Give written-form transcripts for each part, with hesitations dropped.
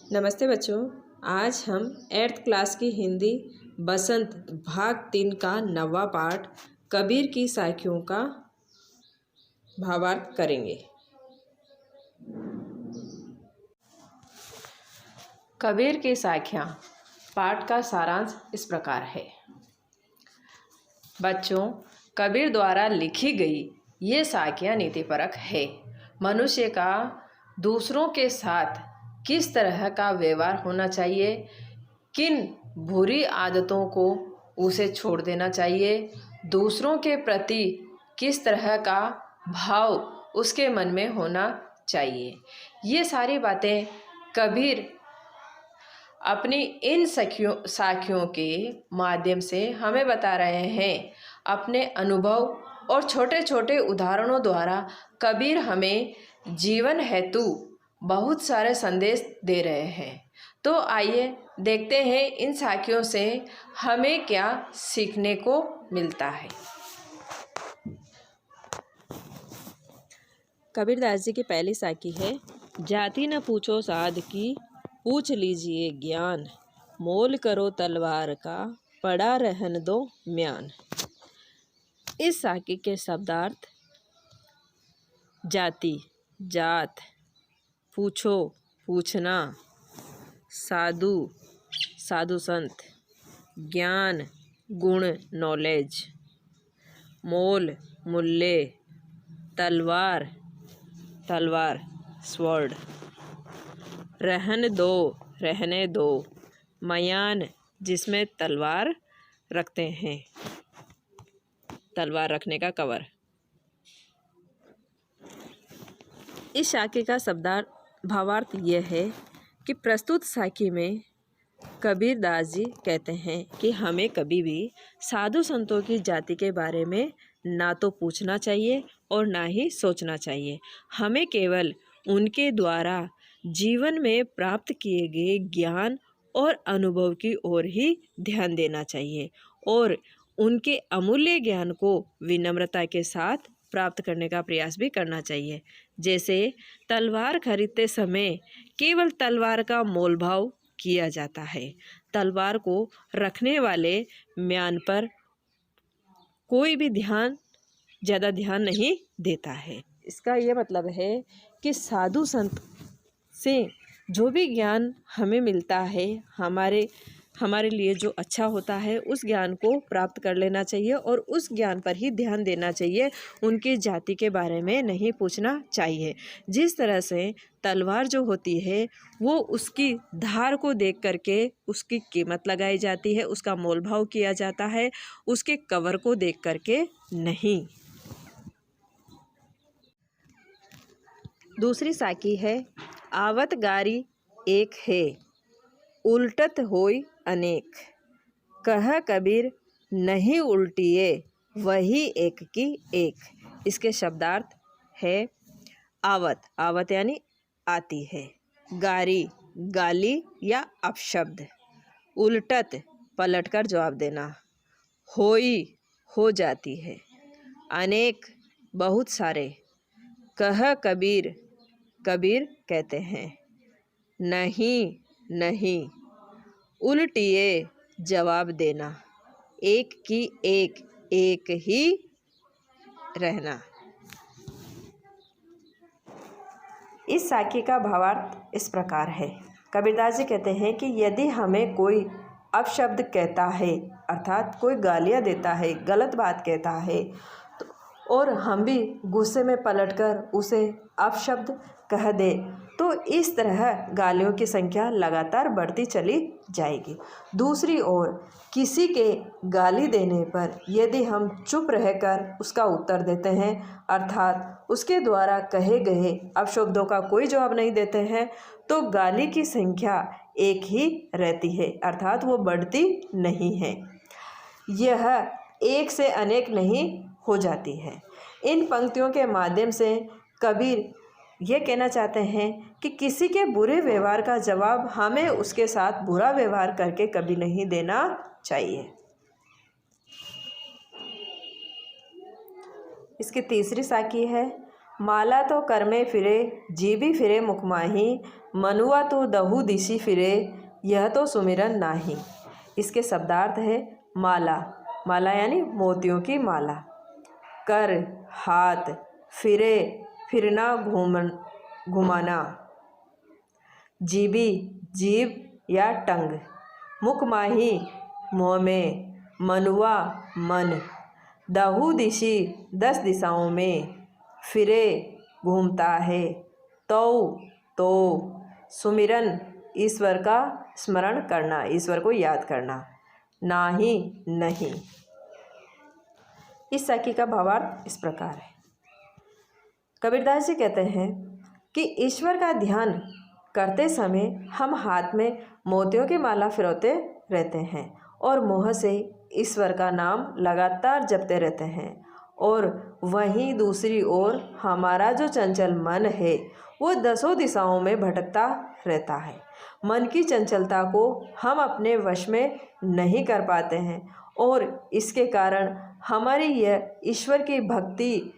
नमस्ते बच्चों, आज हम 8th क्लास की हिंदी बसंत भाग 3 का 9वां पाठ कबीर की साखियों का भावार्थ करेंगे। कबीर की साखियाँ पाठ का सारांश इस प्रकार है। बच्चों, कबीर द्वारा लिखी गई ये साखियाँ नीतिपरक है। मनुष्य का दूसरों के साथ किस तरह का व्यवहार होना चाहिए, किन बुरी आदतों को उसे छोड़ देना चाहिए, दूसरों के प्रति किस तरह का भाव उसके मन में होना चाहिए, ये सारी बातें कबीर अपनी इन साखियों के माध्यम से हमें बता रहे हैं। अपने अनुभव और छोटे छोटे उदाहरणों द्वारा कबीर हमें जीवन हेतु बहुत सारे संदेश दे रहे हैं। तो आइए देखते हैं इन साखियों से हमें क्या सीखने को मिलता है। कबीरदास जी की पहली साखी है, जाति न पूछो साध की, पूछ लीजिए ज्ञान, मोल करो तलवार का, पड़ा रहन दो म्यान। इस साखी के शब्दार्थ जाति, जात, पूछो, पूछना, साधु, साधु संत, ज्ञान, गुण, नॉलेज, मोल, मूल्य, तलवार, तलवार, स्वॉर्ड, रहन दो, रहने दो, मयान, जिसमें तलवार रखते हैं, तलवार रखने का कवर। इस साखी का शब्दार्थ भावार्थ यह है कि प्रस्तुत साखी में कबीरदास जी कहते हैं कि हमें कभी भी साधु संतों की जाति के बारे में ना तो पूछना चाहिए और ना ही सोचना चाहिए। हमें केवल उनके द्वारा जीवन में प्राप्त किए गए ज्ञान और अनुभव की ओर ही ध्यान देना चाहिए और उनके अमूल्य ज्ञान को विनम्रता के साथ प्राप्त करने का प्रयास भी करना चाहिए। जैसे तलवार खरीदते समय केवल तलवार का मोल भाव किया जाता है, तलवार को रखने वाले म्यान पर कोई भी ज़्यादा ध्यान नहीं देता है। इसका ये मतलब है कि साधु संत से जो भी ज्ञान हमें मिलता है, हमारे लिए जो अच्छा होता है, उस ज्ञान को प्राप्त कर लेना चाहिए और उस ज्ञान पर ही ध्यान देना चाहिए। उनकी जाति के बारे में नहीं पूछना चाहिए। जिस तरह से तलवार जो होती है वो उसकी धार को देख करके उसकी कीमत लगाई जाती है, उसका मोल भाव किया जाता है, उसके कवर को देख करके नहीं। दूसरी साखी है, आवत गारी एक है, उल्टत होय अनेक, कह कबीर नहीं उल्टिए, वही एक की एक। इसके शब्दार्थ है, आवत, आवत यानी आती है, गारी, गाली या अपशब्द, उल्टत, पलटकर जवाब देना, होई, हो जाती है, अनेक, बहुत सारे, कह कबीर, कबीर कहते हैं, नहीं, नहीं, उल्टिए, जवाब देना, एक की एक, एक ही रहना। इस साखी का भावार्थ इस प्रकार है। कबीरदास जी कहते हैं कि यदि हमें कोई अपशब्द कहता है, अर्थात कोई गालियाँ देता है, गलत बात कहता है, और हम भी गुस्से में पलटकर उसे अपशब्द कह दे, तो इस तरह गालियों की संख्या लगातार बढ़ती चली जाएगी। दूसरी ओर किसी के गाली देने पर यदि हम चुप रहकर उसका उत्तर देते हैं, अर्थात उसके द्वारा कहे गए अपशब्दों का कोई जवाब नहीं देते हैं, तो गाली की संख्या एक ही रहती है, अर्थात वो बढ़ती नहीं है, यह एक से अनेक नहीं हो जाती है। इन पंक्तियों के माध्यम से कबीर ये कहना चाहते हैं कि किसी के बुरे व्यवहार का जवाब हमें उसके साथ बुरा व्यवहार करके कभी नहीं देना चाहिए। इसकी तीसरी साखी है, माला तो कर में फिरे, जीभी फिरे मुख माही, मनुआ तो दहु दिशि फिरे, यह तो सुमिरन नाही। इसके शब्दार्थ है माला, माला यानी मोतियों की माला। कर हाथ, फिरे फिरना, घुमाना। जीभी जीभ या टंग। मुख माही मुँह में। मनुआ मन। दहु दिशि 10 दिशाओं में। फिरे घूमता है। तो सुमिरन ईश्वर का स्मरण करना, ईश्वर को याद करना। नाही नहीं। इस वाक्य का भावार्थ इस प्रकार है। कबीरदास जी कहते हैं कि ईश्वर का ध्यान करते समय हम हाथ में मोतियों की माला फिरौते रहते हैं और मुँह से ईश्वर का नाम लगातार जपते रहते हैं, और वहीं दूसरी ओर हमारा जो चंचल मन है वो 10 दिशाओं में भटकता रहता है। मन की चंचलता को हम अपने वश में नहीं कर पाते हैं और इसके कारण हमारी यह ईश्वर की भक्ति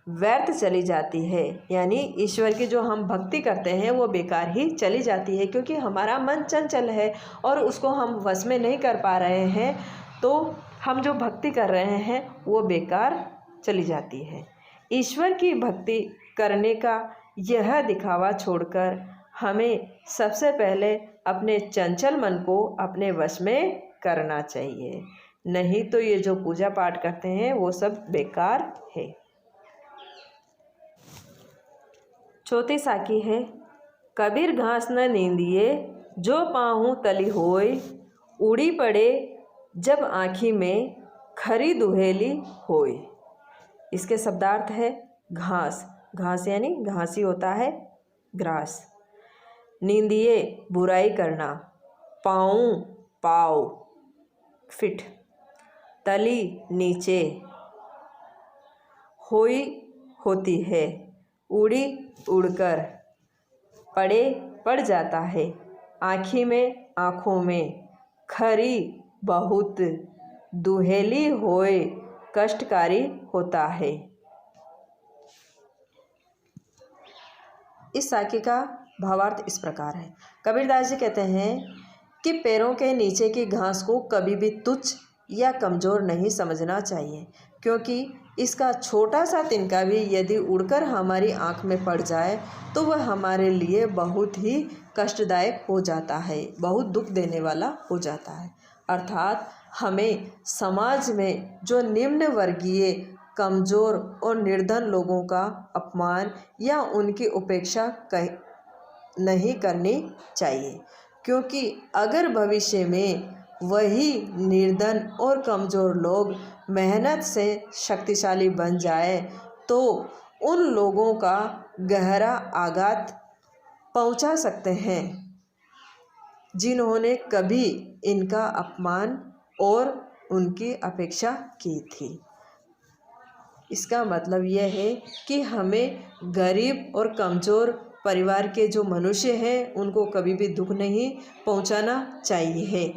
व्यर्थ चली जाती है, यानी ईश्वर की जो हम भक्ति करते हैं वो बेकार ही चली जाती है, क्योंकि हमारा मन चंचल है और उसको हम वश में नहीं कर पा रहे हैं, तो हम जो भक्ति कर रहे हैं वो बेकार चली जाती है। ईश्वर की भक्ति करने का यह दिखावा छोड़कर हमें सबसे पहले अपने चंचल मन को अपने वश में करना चाहिए, नहीं तो ये जो पूजा पाठ करते हैं वो सब बेकार है। चौथी साखी है। कबीर घास न नींदिए, जो पाहूँ तली होय, उड़ी पड़े जब आँखी में, खरी दुहेली होय। इसके शब्दार्थ है घास, घास यानी घासी होता है ग्रास। नींदिए बुराई करना, पाऊँ पाव फिट, तली नीचे, होई होती है, उड़ी उड़कर, पड़े पड़ जाता है, आँखी में आँखों में, खरी बहुत, दुहेली होए कष्टकारी होता है। इस साखी का भावार्थ इस प्रकार है। कबीरदास जी कहते हैं कि पैरों के नीचे की घास को कभी भी तुच्छ या कमज़ोर नहीं समझना चाहिए, क्योंकि इसका छोटा सा तिनका भी यदि उड़कर हमारी आँख में पड़ जाए तो वह हमारे लिए बहुत ही कष्टदायक हो जाता है, बहुत दुख देने वाला हो जाता है। अर्थात हमें समाज में जो निम्न वर्गीय, कमज़ोर और निर्धन लोगों का अपमान या उनकी उपेक्षा नहीं करनी चाहिए, क्योंकि अगर भविष्य में वही निर्धन और कमज़ोर लोग मेहनत से शक्तिशाली बन जाए तो उन लोगों का गहरा आघात पहुंचा सकते हैं जिन्होंने कभी इनका अपमान और उनकी अपेक्षा की थी। इसका मतलब यह है कि हमें गरीब और कमज़ोर परिवार के जो मनुष्य हैं उनको कभी भी दुख नहीं पहुंचाना चाहिए।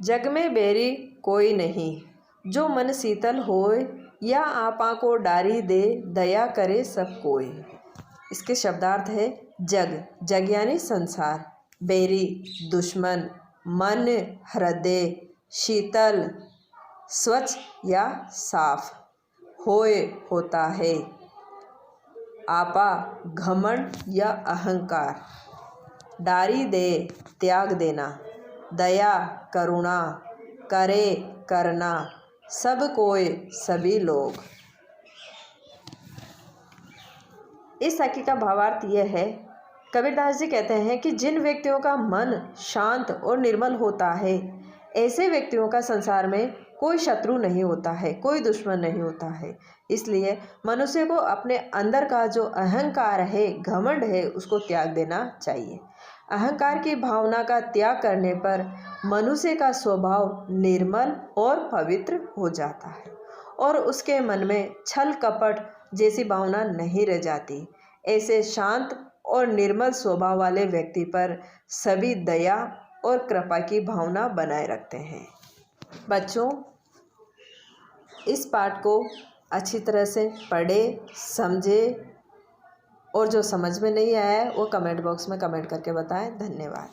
जग में बैरी कोई नहीं, जो मन शीतल होए, या आपा को डारी दे, दया करे सब कोई। इसके शब्दार्थ है जग, जग यानी संसार, बैरी दुश्मन, मन हृदय, शीतल स्वच्छ या साफ, होए होता है, आपा घमंड या अहंकार, डारी दे त्याग देना, दया करुणा, करे करना, सब कोई सभी लोग। इस वाक्य का भावार्थ यह है, कबीरदास जी कहते हैं कि जिन व्यक्तियों का मन शांत और निर्मल होता है, ऐसे व्यक्तियों का संसार में कोई शत्रु नहीं होता है, कोई दुश्मन नहीं होता है। इसलिए मनुष्य को अपने अंदर का जो अहंकार है, घमंड है, उसको त्याग देना चाहिए। अहंकार की भावना का त्याग करने पर मनुष्य का स्वभाव निर्मल और पवित्र हो जाता है और उसके मन में छल कपट जैसी भावना नहीं रह जाती। ऐसे शांत और निर्मल स्वभाव वाले व्यक्ति पर सभी दया और कृपा की भावना बनाए रखते हैं। बच्चों, इस पाठ को अच्छी तरह से पढ़े, समझे और जो समझ में नहीं आया है वो कमेंट बॉक्स में कमेंट करके बताएं। धन्यवाद।